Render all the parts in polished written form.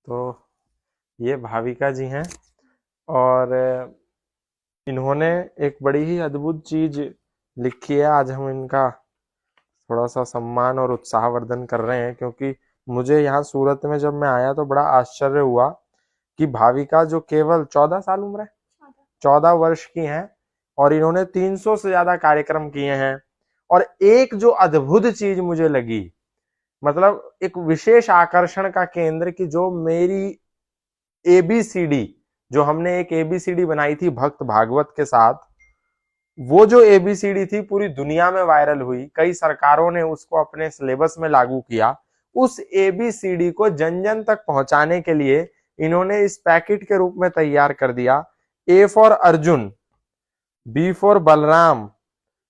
तो ये भाविका जी हैं और इन्होंने एक बड़ी ही अद्भुत चीज लिखी है। आज हम इनका थोड़ा सा सम्मान और उत्साहवर्धन कर रहे हैं, क्योंकि मुझे यहाँ सूरत में जब मैं आया तो बड़ा आश्चर्य हुआ कि भाविका जो केवल 14 साल उम्र है, 14 वर्ष की हैं और इन्होंने 300 से ज्यादा कार्यक्रम किए हैं। और एक जो अद्भुत चीज मुझे लगी, मतलब एक विशेष आकर्षण का केंद्र, कि जो मेरी एबीसीडी, जो हमने एक एबीसीडी बनाई थी भक्त भागवत के साथ, वो जो एबीसीडी थी पूरी दुनिया में वायरल हुई, कई सरकारों ने उसको अपने सिलेबस में लागू किया। उस एबीसीडी को जन जन तक पहुंचाने के लिए इन्होंने इस पैकेट के रूप में तैयार कर दिया। A for Arjun, B for Balram,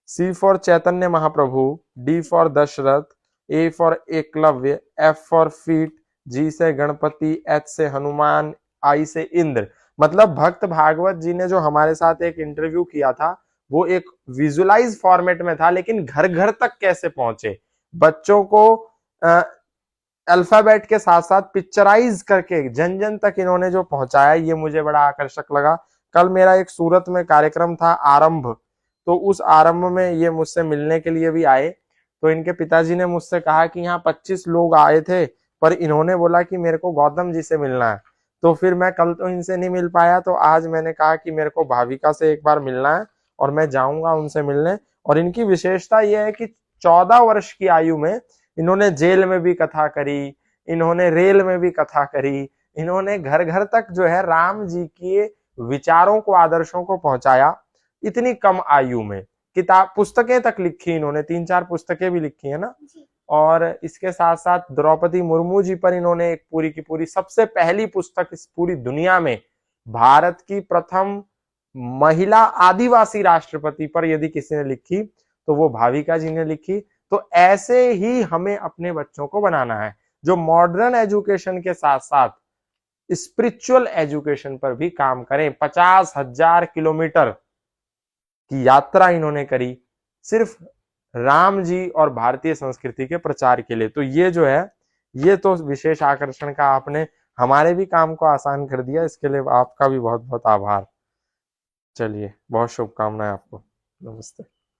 C for Chaitanya Mahaprabhu, D for Dashrath, E for Eklavya, F for feet, G से गणपति, एच से हनुमान, आई से इंद्र। मतलब भक्त भागवत जी ने जो हमारे साथ एक इंटरव्यू किया था वो एक विजुअलाइज फॉर्मेट में था, लेकिन घर घर तक कैसे पहुंचे, बच्चों को अल्फाबेट के साथ साथ पिक्चराइज करके जन जन तक इन्होंने जो पहुंचाया, ये मुझे बड़ा आकर्षक लगा। कल मेरा एक सूरत में कार्यक्रम था आरंभ, तो उस आरंभ में ये मुझसे मिलने के लिए भी आए। तो इनके पिताजी ने मुझसे कहा कि यहाँ 25 लोग आए थे, पर इन्होंने बोला कि मेरे को गौतम जी से मिलना है। तो फिर मैं कल तो इनसे नहीं मिल पाया, तो आज मैंने कहा कि मेरे को भाविका से एक बार मिलना है और मैं जाऊंगा उनसे मिलने। और इनकी विशेषता यह है कि 14 वर्ष की आयु में इन्होंने जेल में भी कथा करी, इन्होंने रेल में भी कथा करी, इन्होंने घर घर तक जो है राम जी के विचारों को, आदर्शों को पहुंचाया इतनी कम आयु में। किताब पुस्तकें तक लिखी इन्होंने, 3-4 पुस्तकें भी लिखी है ना। और इसके साथ साथ द्रौपदी मुर्मू जी पर इन्होंने एक पूरी की पूरी सबसे पहली पुस्तक इस पूरी दुनिया में, भारत की प्रथम महिला आदिवासी राष्ट्रपति पर यदि किसी ने लिखी तो वो भाविका जी ने लिखी। तो ऐसे ही हमें अपने बच्चों को बनाना है, जो मॉडर्न एजुकेशन के साथ साथ स्पिरिचुअल एजुकेशन पर भी काम करें। 50,000 किलोमीटर की यात्रा इन्होंने करी सिर्फ राम जी और भारतीय संस्कृति के प्रचार के लिए। तो ये जो है, ये तो विशेष आकर्षण का आपने हमारे भी काम को आसान कर दिया, इसके लिए आपका भी बहुत बहुत आभार। चलिए, बहुत शुभकामनाएं आपको। नमस्ते।